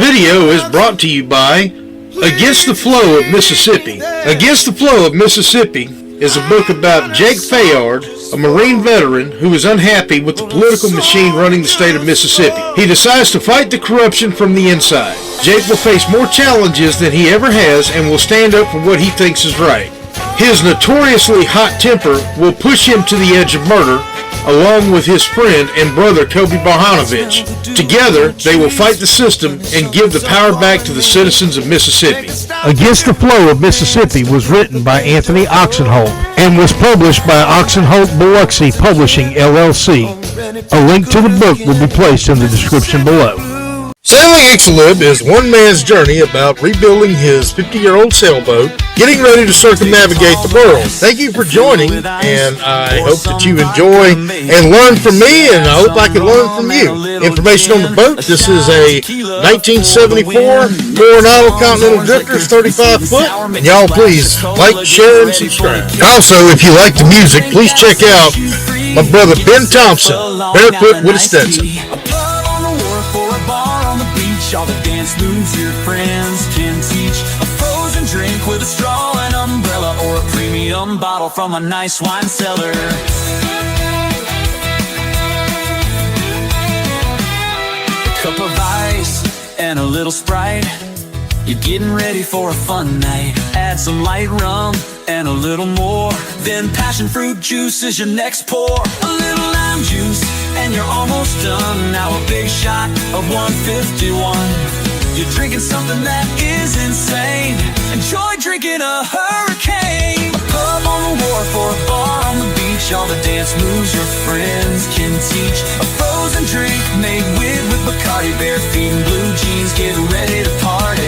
video is brought to you by Against the Flow of Mississippi. Against the Flow of Mississippi is a book about Jake Fayard, a Marine veteran who is unhappy with the political machine running the state of Mississippi. He decides to fight the corruption from the inside. Jake will face more challenges than he ever has and will stand up for what he thinks is right. His notoriously hot temper will push him to the edge of murder, along with his friend and brother Kobe Barhanovich. Together, they will fight the system and give the power back to the citizens of Mississippi. Against the Flow of Mississippi was written by Anthony Oksenholt and was published by Oksenholt Biloxi Publishing, LLC. A link to the book will be placed in the description below. Sailing Ixalib is one man's journey about rebuilding his 50-year-old sailboat, getting ready to circumnavigate the world. Thank you for joining, and I hope that you enjoy and learn from me, and I hope I can learn from you. Information on the boat: this is a 1974 Coronado Continental Drifters 35 foot, and y'all please like, share, and subscribe. Also, if you like the music, please check out my brother Ben Thompson, Barefoot with a Stetson. All the dance moves your friends can teach. A frozen drink with a straw, an umbrella, or a premium bottle from a nice wine cellar. A cup of ice and a little Sprite. You're getting ready for a fun night. Add some light rum and a little more. Then passion fruit juice is your next pour. A little lime juice and you're almost done. Now a big shot of 151. You're drinking something that is insane. Enjoy drinking a hurricane. A pub on the wharf or a bar on the beach. All the dance moves your friends can teach. A frozen drink made with Bacardi, bare feet and blue jeans. Get ready to party.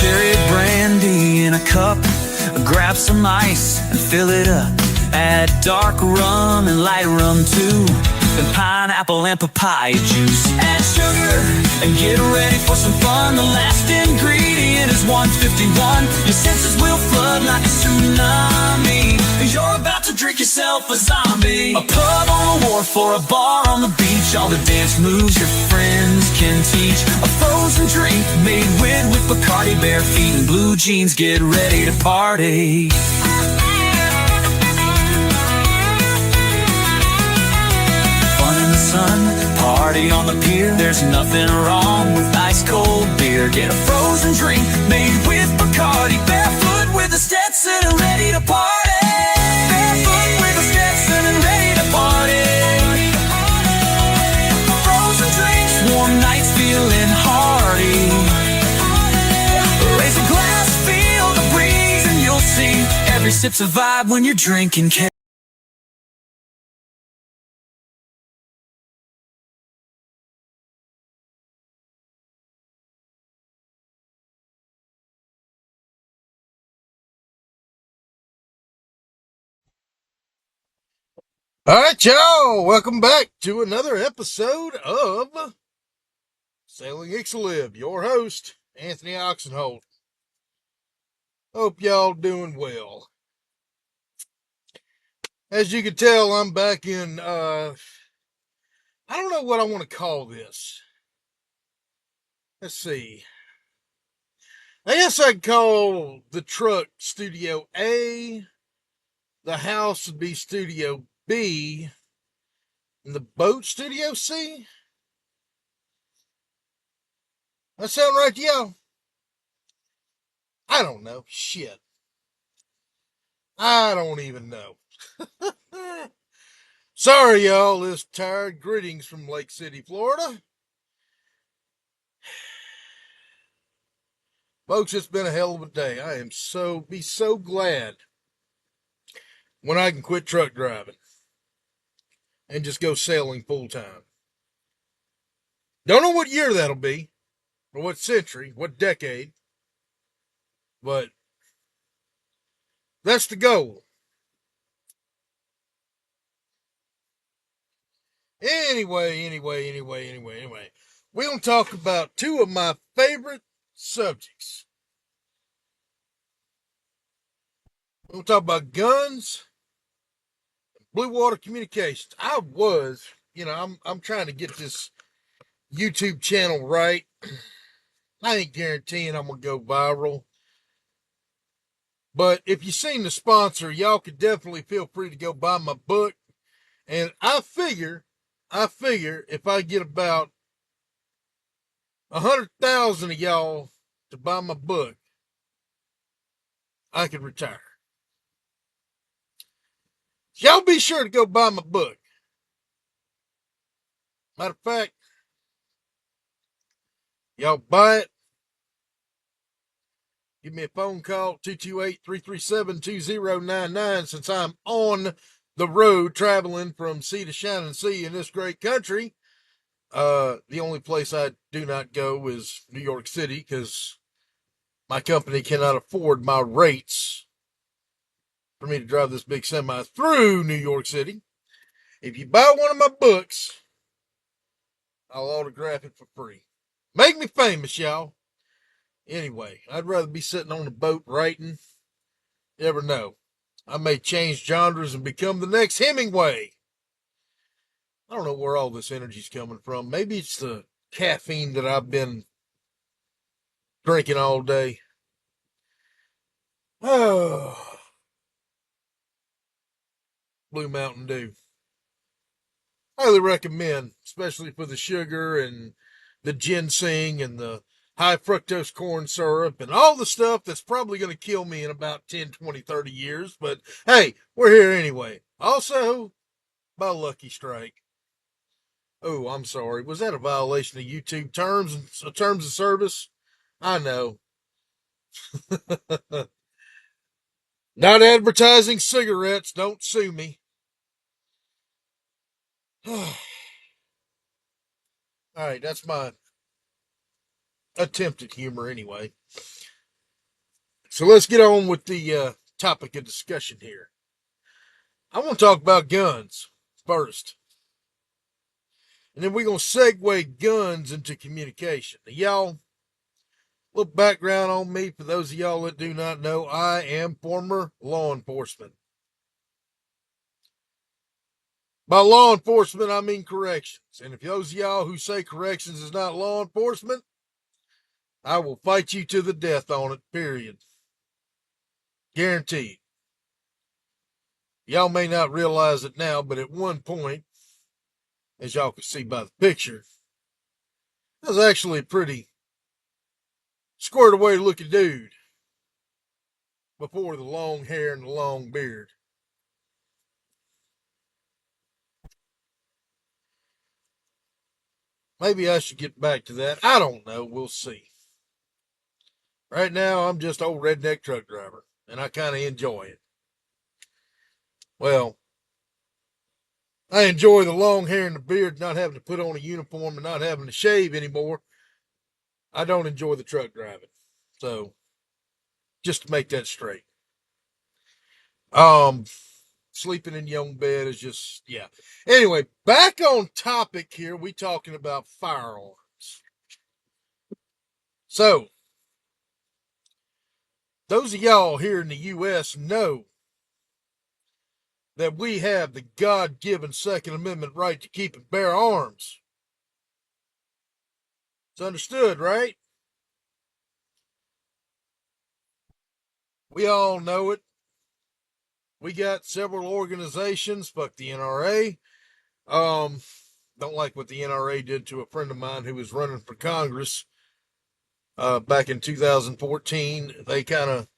Cherry brandy in a cup, grab some ice and fill it up. Add dark rum and light rum too, and pineapple and papaya juice. Add sugar and get ready for some fun. The last ingredient is 151. Your senses will flood like a tsunami. You're about to drink yourself a zombie. A pub on the wharf or a bar on the beach. All the dance moves your friends can teach. A frozen drink made with Bacardi, bare feet and blue jeans. Get ready to party. Fun in the sun, party on the pier. There's nothing wrong with ice cold beer. Get a frozen drink made with Bacardi, barefoot with a Stetson and ready to party. Barefoot with a Stetson and ready to party. Frozen drinks, warm nights, feeling hearty. Raise a glass, feel the breeze, and you'll see every sip's a vibe when you're drinking. All right, y'all, welcome back to another episode of Sailing Ixalib. Your host, Anthony Oksenholt. Hope y'all doing well. As you can tell, I'm back in, I don't know what I want to call this. Let's see. I guess I'd call the truck Studio A, the house would be Studio B, and the boat Studio C? That sound right to y'all? I don't know. Shit. I don't even know. Sorry, y'all. This tired greetings from Lake City, Florida. Folks, it's been a hell of a day. I am so glad when I can quit truck driving and just go sailing full time. Don't know what year that'll be, or what century, what decade, but that's the goal. Anyway, we're going to talk about two of my favorite subjects. We'll talk about guns, Blue Water Communications. I'm trying to get this YouTube channel right. I ain't guaranteeing I'm gonna go viral. But if you've seen the sponsor, y'all could definitely feel free to go buy my book. And I figure if I get about 100,000 of y'all to buy my book, I could retire. So y'all be sure to go buy my book. Matter of fact, y'all buy it. Give me a phone call, 228-337-2099, since I'm on the road traveling from sea to shining sea in this great country. The only place I do not go is New York City because my company cannot afford my rates for me to drive this big semi through New York City. If you buy one of my books, I'll autograph it for free. Make me famous, y'all. Anyway, I'd rather be sitting on a boat writing. You never know. I may change genres and become the next Hemingway. I don't know where all this energy's coming from. Maybe it's the caffeine that I've been drinking all day. Oh, Blue Mountain Dew. Highly recommend, especially for the sugar and the ginseng and the high fructose corn syrup and all the stuff that's probably going to kill me in about 10, 20, 30 years. But hey, we're here anyway. Also, by Lucky Strike. Oh, I'm sorry. Was that a violation of YouTube terms of service? I know. Not advertising cigarettes. Don't sue me. All right, that's my attempt at humor anyway. So let's get on with the topic of discussion here. I want to talk about guns first. And then we're going to segue guns into communication. Now, y'all, little background on me for those of y'all that do not know. I am former law enforcement. By law enforcement, I mean corrections. And if those of y'all who say corrections is not law enforcement, I will fight you to the death on it, period. Guaranteed. Y'all may not realize it now, but at one point, as y'all can see by the picture, I was actually a pretty squared away looking dude before the long hair and the long beard. Maybe I should get back to that. I don't know. We'll see. Right now, I'm just old redneck truck driver, and I kind of enjoy it. Well, I enjoy the long hair and the beard, not having to put on a uniform and not having to shave anymore. I don't enjoy the truck driving. So, just to make that straight. Um, Sleeping in your own bed is just, yeah. Anyway, back on topic here. We talking about firearms. So, those of y'all here in the U.S. know that we have the God-given Second Amendment right to keep and bear arms. It's understood, right? We all know it. We got several organizations. Fuck the NRA. Don't like what the NRA did to a friend of mine who was running for Congress back in 2014. They kind of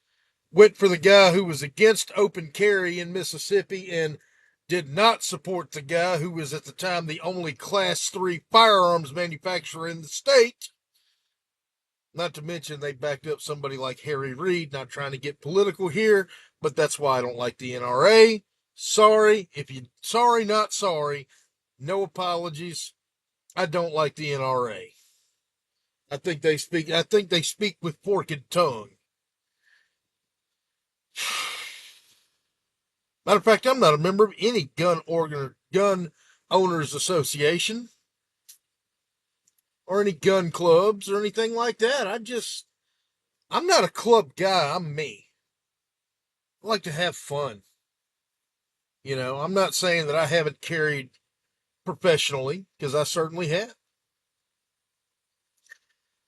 went for the guy who was against open carry in Mississippi and did not support the guy who was at the time the only Class 3 firearms manufacturer in the state. Not to mention they backed up somebody like Harry Reid, not trying to get political here, but that's why I don't like the NRA. Sorry, not sorry. No apologies. I don't like the NRA. I think they speak with forked tongue. Matter of fact, I'm not a member of any gun owners association or any gun clubs or anything like that. I'm not a club guy. I'm me. I like to have fun. I'm not saying that I haven't carried professionally, because I certainly have.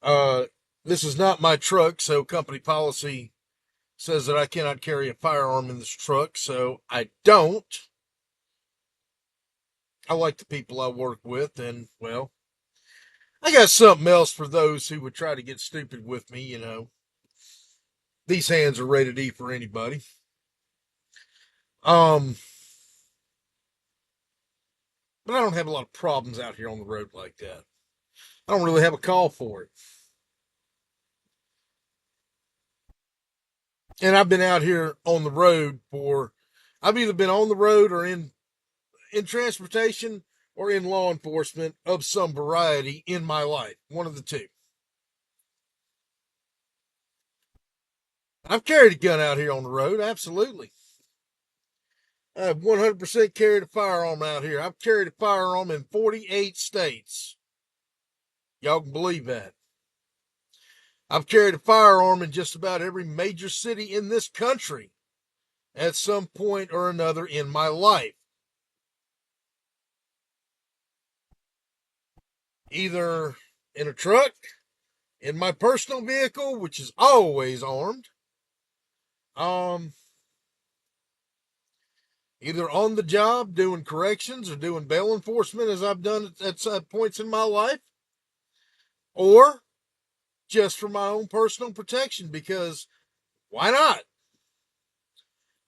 Uh, this is not my truck, so company policy says that I cannot carry a firearm in this truck, so I don't. I like the people I work with, and, well, I got something else for those who would try to get stupid with me. These hands are rated E for anybody. Um, but I don't have a lot of problems out here on the road like that. I don't really have a call for it. And I've been out here on the road I've either been on the road or in transportation or in law enforcement of some variety in my life. One of the two. I've carried a gun out here on the road, absolutely. I've 100% carried a firearm out here. I've carried a firearm in 48 states. Y'all can believe that. I've carried a firearm in just about every major city in this country at some point or another in my life. Either in a truck, in my personal vehicle, which is always armed, either on the job doing corrections or doing bail enforcement, as I've done at points in my life, or just for my own personal protection, because why not?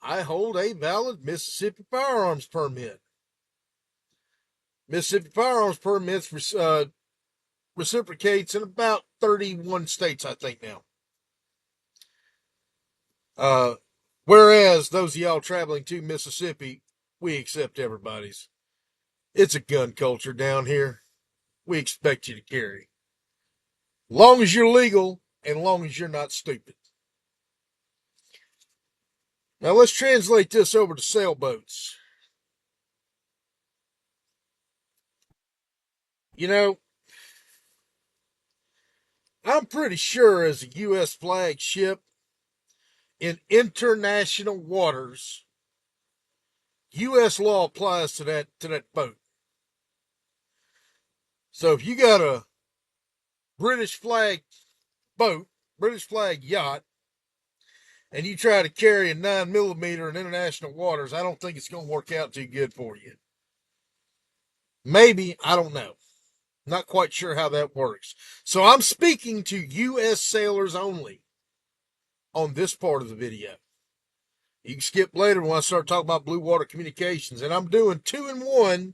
I hold a valid Mississippi firearms permit. Mississippi firearms permits reciprocates in about 31 states, I think now. Whereas those of y'all traveling to Mississippi, we accept everybody's. It's a gun culture down here. We expect you to carry. Long as you're legal and long as you're not stupid. Now let's translate this over to sailboats. I'm pretty sure as a U.S. flag ship in international waters, U.S. law applies to that boat. So if you got a British flag boat, British flag yacht, and you try to carry a 9mm in international waters, I don't think it's going to work out too good for you. Maybe, I don't know. Not quite sure how that works. So I'm speaking to U.S. sailors only on this part of the video. You can skip later when I start talking about blue water communications. And I'm doing 2 in 1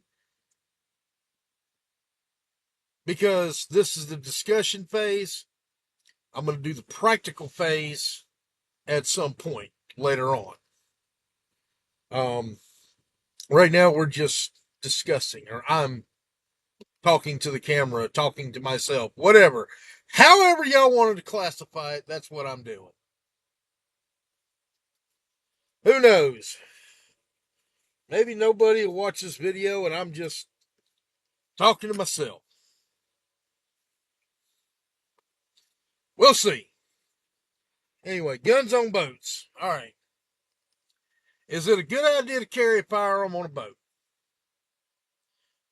because this is the discussion phase. I'm going to do the practical phase at some point later on. Right now we're just discussing, or I'm talking to the camera, talking to myself, whatever. However y'all wanted to classify it, that's what I'm doing. Who knows? Maybe nobody will watch this video and I'm just talking to myself. We'll see. Anyway, guns on boats. All right. Is it a good idea to carry a firearm on a boat?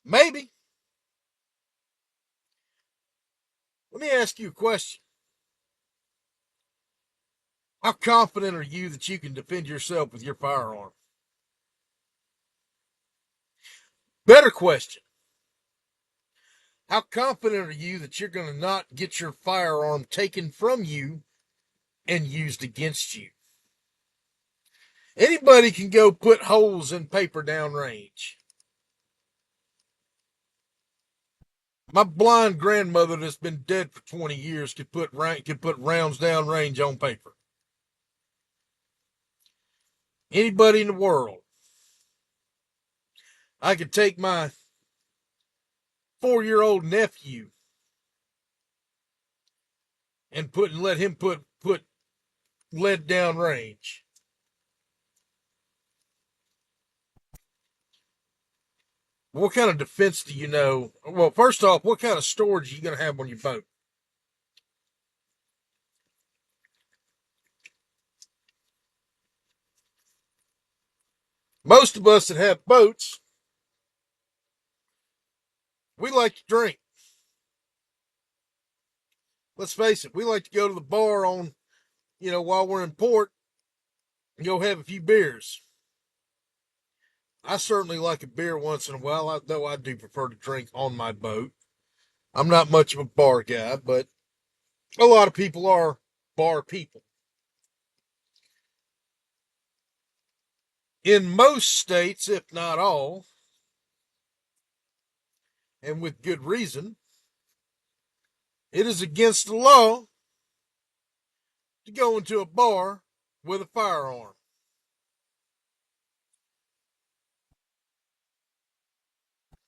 Maybe. Let me ask you a question. How confident are you that you can defend yourself with your firearm? Better question. How confident are you that you're going to not get your firearm taken from you and used against you? Anybody can go put holes in paper downrange. My blind grandmother that's been dead for 20 years could put rounds downrange on paper. Anybody in the world. I could take my 4-year-old nephew and let him put lead downrange. What kind of defense do you know? Well, first off, what kind of storage are you going to have on your boat? Most of us that have boats, we like to drink. Let's face it, we like to go to the bar on, while we're in port and go have a few beers. I certainly like a beer once in a while, though I do prefer to drink on my boat. I'm not much of a bar guy, but a lot of people are bar people. In most states, if not all, and with good reason, it is against the law to go into a bar with a firearm.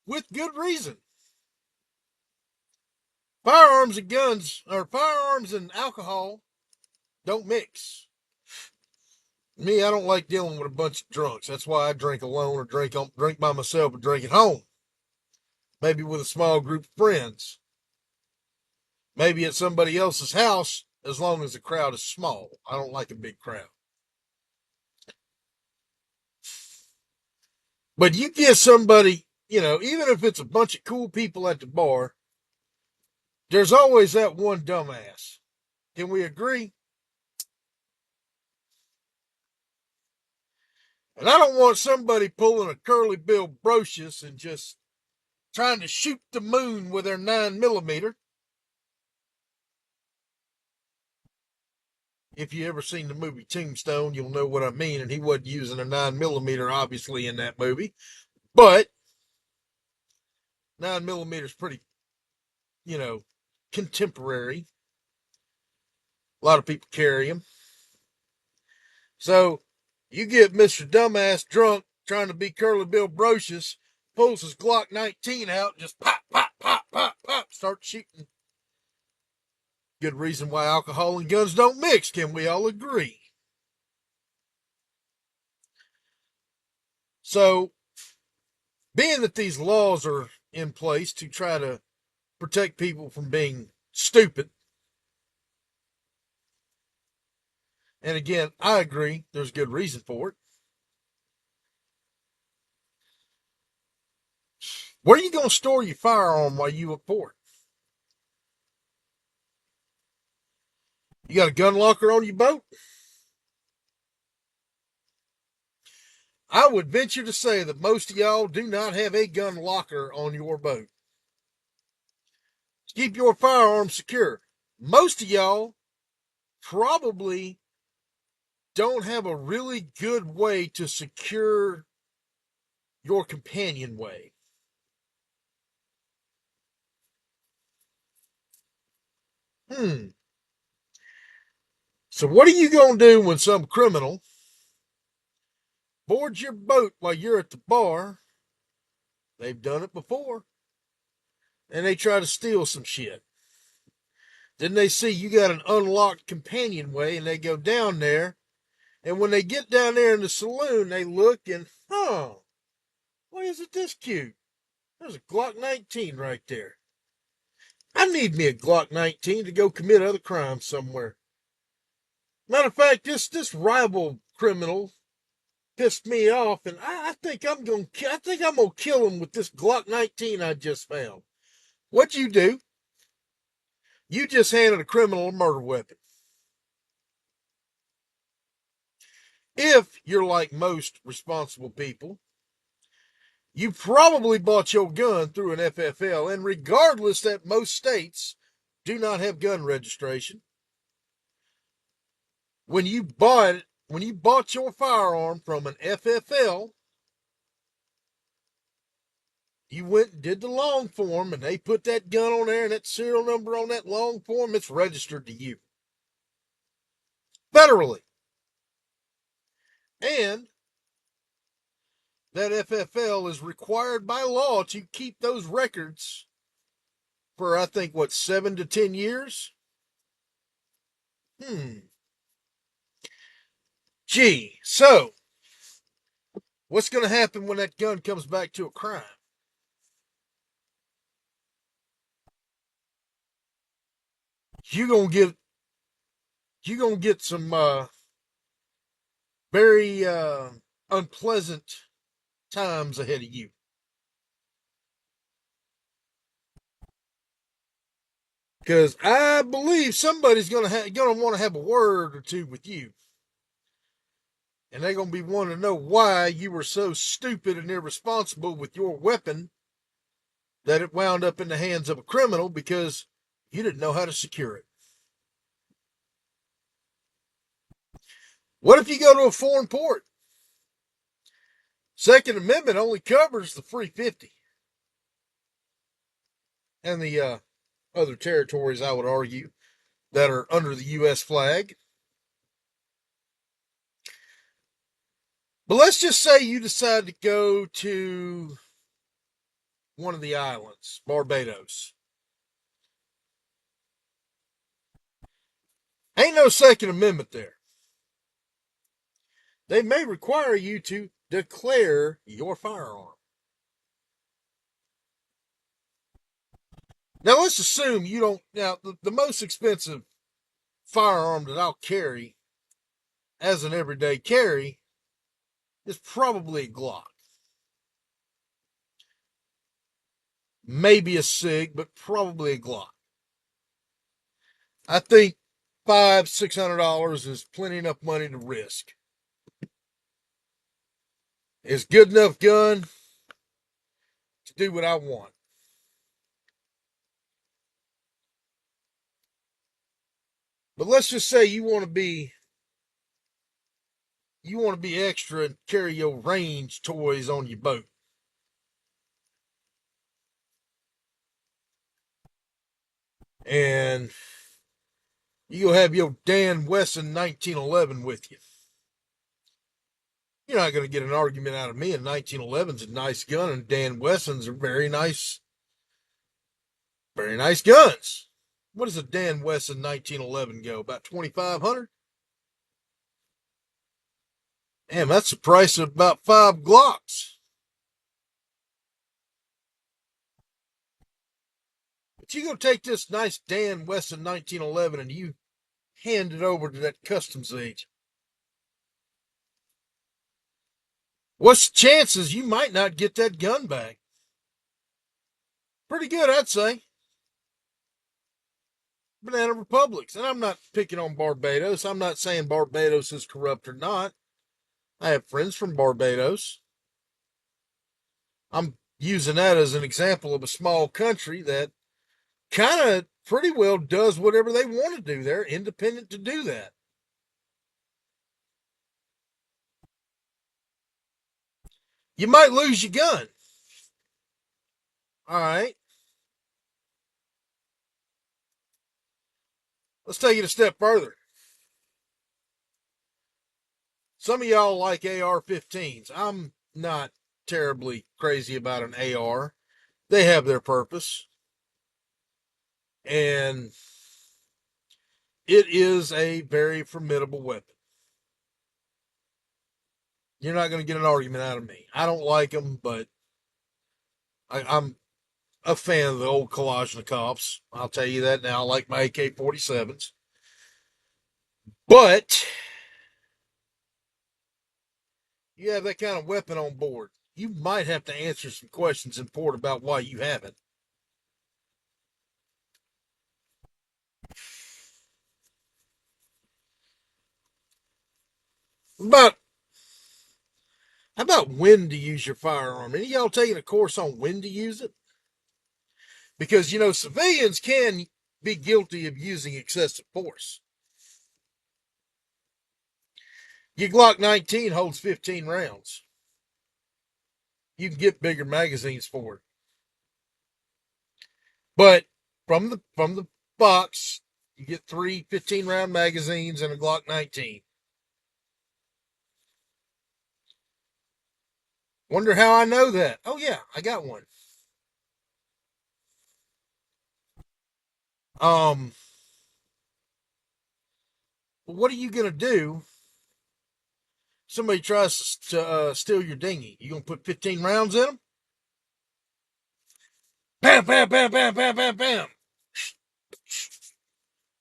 With good reason. Firearms and alcohol don't mix. Me, I don't like dealing with a bunch of drunks. That's why I drink alone or drink by myself or drink at home. Maybe with a small group of friends. Maybe at somebody else's house, as long as the crowd is small. I don't like a big crowd. But you get somebody, even if it's a bunch of cool people at the bar, there's always that one dumbass. Can we agree? And I don't want somebody pulling a Curly Bill Brocious and just trying to shoot the moon with their 9mm. If you ever seen the movie Tombstone, you'll know what I mean. And he wasn't using a 9mm, obviously, in that movie. But 9mm is pretty, contemporary. A lot of people carry them. So you get Mr. Dumbass drunk trying to be Curly Bill Brocious, pulls his Glock 19 out, and just pop, pop, pop, pop, pop, starts shooting. Good reason why alcohol and guns don't mix, can we all agree? So, being that these laws are in place to try to protect people from being stupid, and again, I agree, there's good reason for it. Where are you going to store your firearm while you at port? You got a gun locker on your boat? I would venture to say that most of y'all do not have a gun locker on your boat to keep your firearms secure. Most of y'all probably don't have a really good way to secure your companionway. So what are you going to do when some criminal boards your boat while you're at the bar? They've done it before. And they try to steal some shit. Then they see you got an unlocked companionway and they go down there. And when they get down there in the saloon, they look and, why isn't this cute? There's a Glock 19 right there. I need me a Glock 19 to go commit other crimes somewhere. Matter of fact, this rival criminal pissed me off, and I think I'm gonna kill him with this Glock 19 I just found. What'd you do? You just handed a criminal a murder weapon. If you're like most responsible people, you probably bought your gun through an FFL, and regardless that most states do not have gun registration, when you bought your firearm from an FFL, you went and did the long form, and they put that gun on there and that serial number on that long form, it's registered to you. Federally. And that FFL is required by law to keep those records for, I think, 7 to 10 years? Gee, so, what's going to happen when that gun comes back to a crime? You're going to get some very unpleasant times ahead of you. Because I believe somebody's gonna want to have a word or two with you, and they're gonna be wanting to know why you were so stupid and irresponsible with your weapon that it wound up in the hands of a criminal because you didn't know how to secure it. What if you go to a foreign port? Second Amendment only covers the free 50 and the other territories, I would argue, that are under the U.S. flag. But let's just say you decide to go to one of the islands, Barbados. Ain't no Second Amendment there. They may require you to declare your firearm. Now, let's assume you don't. Now, the most expensive firearm that I'll carry as an everyday carry is probably a Glock. Maybe a SIG, but probably a Glock. I think $500-600 is plenty enough money to risk. It's good enough gun to do what I want. But let's just say you want to be extra and carry your range toys on your boat. And you'll have your Dan Wesson 1911 with you. You're not going to get an argument out of me. And 1911's a nice gun, and Dan Wessons are very nice guns. What does a Dan Wesson 1911 go? About 2,500? Damn, that's the price of about 5 Glocks. But you go take this nice Dan Wesson 1911 and you hand it over to that customs agent. What's the chances you might not get that gun back? Pretty good, I'd say. Banana Republics. And I'm not picking on Barbados. I'm not saying Barbados is corrupt or not. I have friends from Barbados. I'm using that as an example of a small country that kind of pretty well does whatever they want to do. They're independent to do that. You might lose your gun. All right. Let's take it a step further. Some of y'all like AR-15s. I'm not terribly crazy about an AR. They have their purpose. And it is a very formidable weapon. You're not going to get an argument out of me. I don't like them, but I'm a fan of the old Kalashnikovs. I'll tell you that now. I like my AK-47s. But you have that kind of weapon on board, you might have to answer some questions in port about why you have it. About How about when to use your firearm? Any of y'all taking a course on when to use it? Because, civilians can be guilty of using excessive force. Your Glock 19 holds 15 rounds. You can get bigger magazines for it. But from the box, you get 3 15-round magazines and a Glock 19. Wonder how I know that. Oh, yeah, I got one. What are you going to do? Somebody tries to steal your dinghy. You going to put 15 rounds in them? Bam, bam, bam, bam, bam, bam, bam.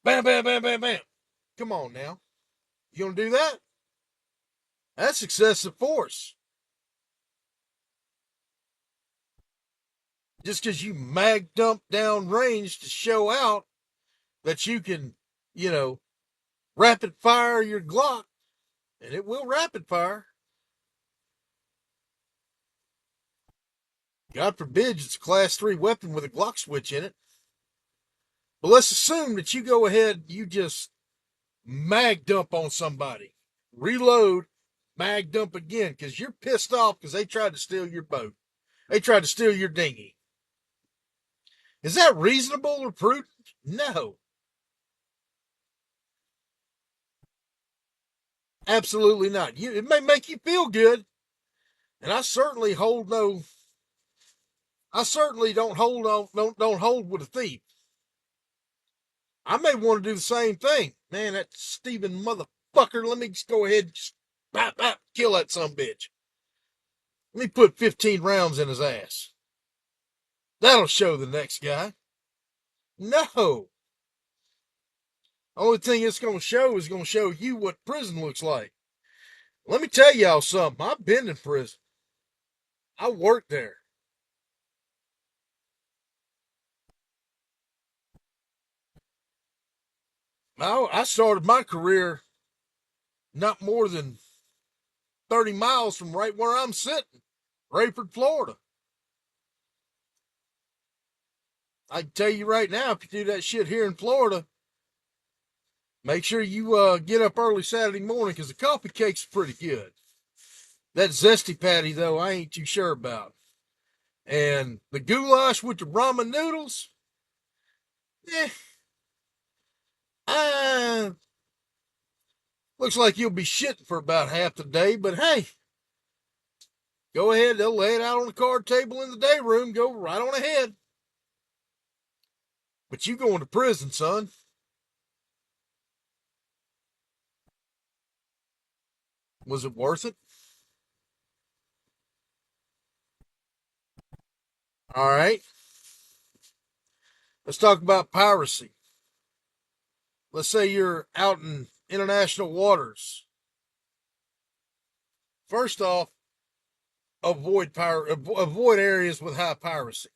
Bam, bam, bam, bam, bam. Come on now. You going to do that? That's excessive force. just because you mag dump down range to show out that you can, rapid fire your Glock, and it will rapid fire. God forbid it's a class 3 weapon with a Glock switch in it. But let's assume that you go ahead, you just mag dump on somebody, reload, mag dump again, because you're pissed off because they tried to steal your boat. They tried to steal your dinghy. Is that reasonable or prudent? No. Absolutely not. It may make you feel good, and I certainly don't hold on, don't hold with a thief. I may want to do the same thing. Man, that Steven motherfucker, let me just go ahead and just kill that sumbitch. Let me put 15 rounds in his ass. That'll show the next guy. No. Only thing it's going to show is going to show you what prison looks like. Let me tell y'all something. I've been in prison. I worked there. I started my career not more than 30 miles from right where I'm sitting, Rayford, Florida. I can tell you right now, if you do that shit here in Florida, make sure you get up early Saturday morning because the coffee cake's pretty good. That zesty patty, though, I ain't too sure about. And the goulash with the ramen noodles, looks like you'll be shitting for about half the day, but hey, go ahead. They'll lay it out on the card table in the day room. Go right on ahead. But you going to prison, son. Was it worth it? All right. Let's talk about piracy. Let's say you're out in international waters. First off, avoid areas with high piracy.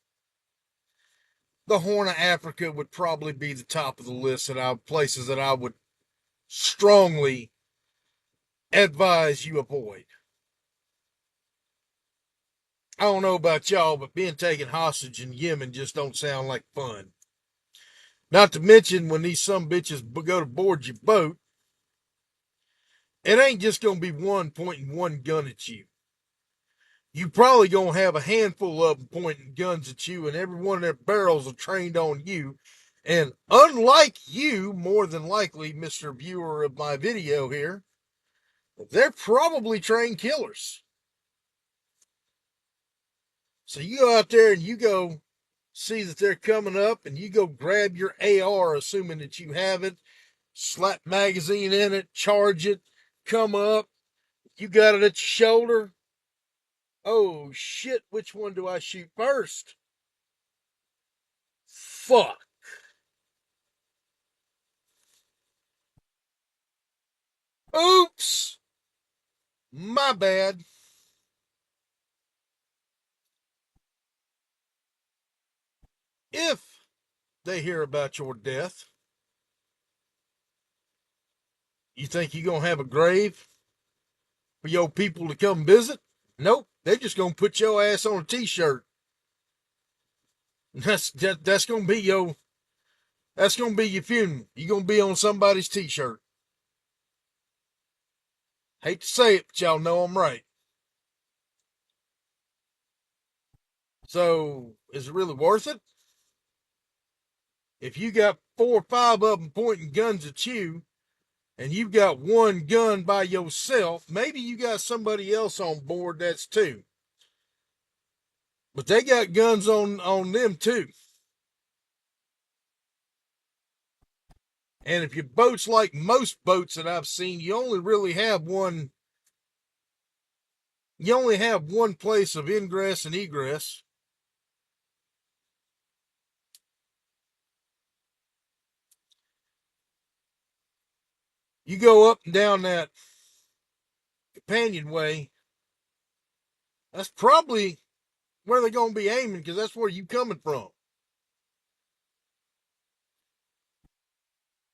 The Horn of Africa would probably be the top of the list of places that I would strongly advise you avoid. I don't know about y'all, but being taken hostage in Yemen just don't sound like fun. Not to mention when these some bitches go to board your boat, it ain't just going to be one pointing one gun at you. You probably going to have a handful of them pointing guns at you, and every one of their barrels are trained on you. And unlike you, more than likely, Mr. Viewer of my video here, they're probably trained killers. So you go out there and you go see that they're coming up, and you go grab your AR, assuming that you have it, slap magazine in it, charge it, come up, you got it at your shoulder. Oh shit, which one do I shoot first? Fuck. Oops. My bad. If they hear about your death, you think you're going to have a grave for your people to come visit? Nope. They're just going to put your ass on a t-shirt. That's going to be your funeral. You're going to be on somebody's t-shirt. Hate to say it, but y'all know I'm right. So, is it really worth it? If you got 4 or 5 of them pointing guns at you, and you've got one gun by yourself, maybe you got somebody else on board that's 2. But they got guns on them too. And if your boat's like most boats that I've seen, you only have one place of ingress and egress. You go up and down that companionway, that's probably where are they going to be aiming? Because that's where you coming from.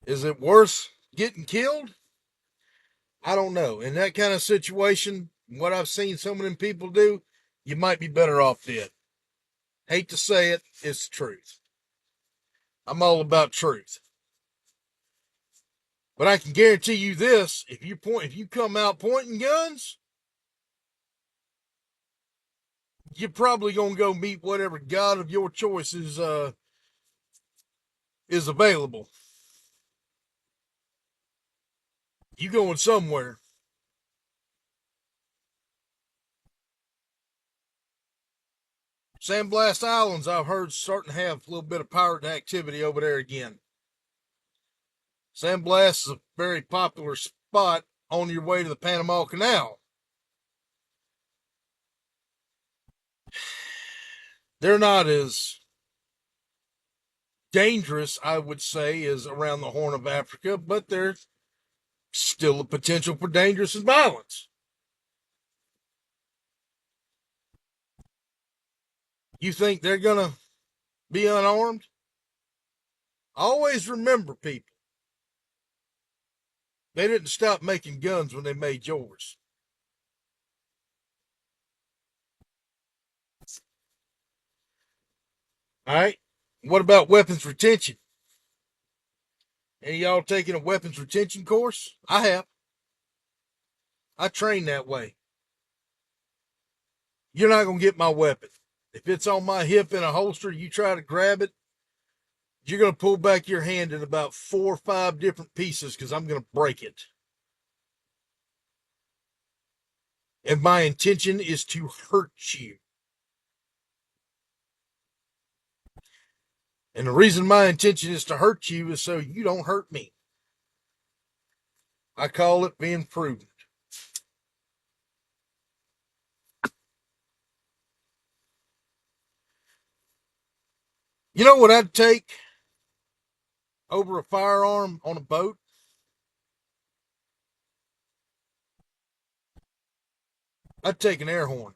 Is it worth getting killed? I don't know. In that kind of situation, what I've seen some of them people do, you might be better off dead. Hate to say it, it's the truth. I'm all about truth. But I can guarantee you this, if you come out pointing guns, you're probably gonna go meet whatever god of your choice is available. You going somewhere. Sandblast Islands, I've heard, starting to have a little bit of pirate activity over there again. Sandblast is a very popular spot on your way to the Panama Canal. They're not as dangerous, I would say, as around the Horn of Africa, but there's still a potential for dangerous and violence. You think they're going to be unarmed? Always remember, people, they didn't stop making guns when they made yours. All right. What about weapons retention? Any of y'all taking a weapons retention course? I have. I train that way. You're not going to get my weapon. If it's on my hip in a holster, you try to grab it, you're going to pull back your hand in about 4 or 5 different pieces because I'm going to break it. And my intention is to hurt you. And the reason my intention is to hurt you is so you don't hurt me. I call it being prudent. You know what I'd take over a firearm on a boat? I'd take an air horn.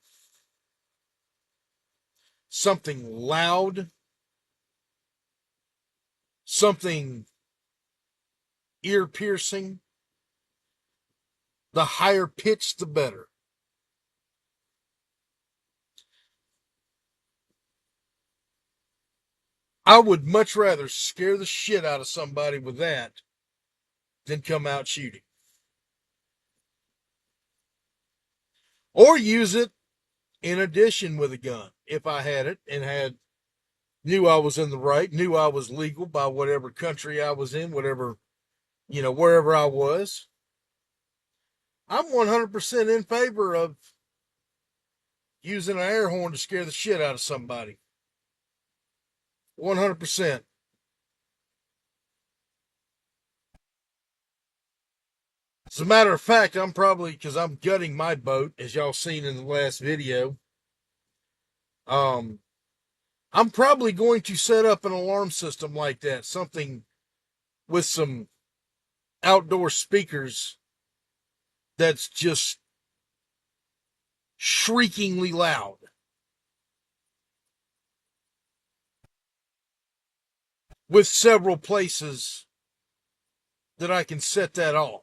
Something loud, something ear piercing. The higher pitch, the better. I would much rather scare the shit out of somebody with that than come out shooting. Or use it in addition with a gun if I had it and knew I was in the right, knew I was legal by whatever country I was in, whatever, wherever I was. I'm 100% in favor of using an air horn to scare the shit out of somebody. 100%. As a matter of fact, I'm probably, because I'm gutting my boat, as y'all seen in the last video, I'm probably going to set up an alarm system like that, something with some outdoor speakers that's just shriekingly loud. With several places that I can set that off.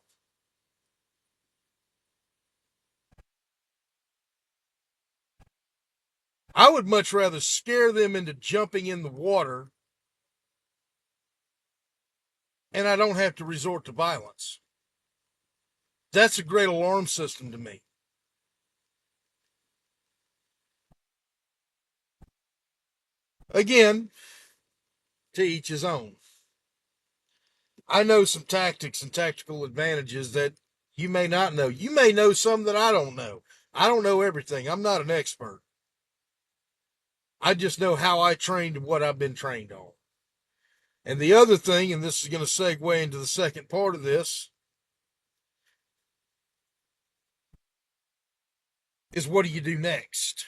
I would much rather scare them into jumping in the water and I don't have to resort to violence. That's a great alarm system to me. Again, to each his own. I know some tactics and tactical advantages that you may not know. You may know some that I don't know. I don't know everything. I'm not an expert. I just know how I trained and what I've been trained on. And the other thing, and this is going to segue into the second part of this, is what do you do next?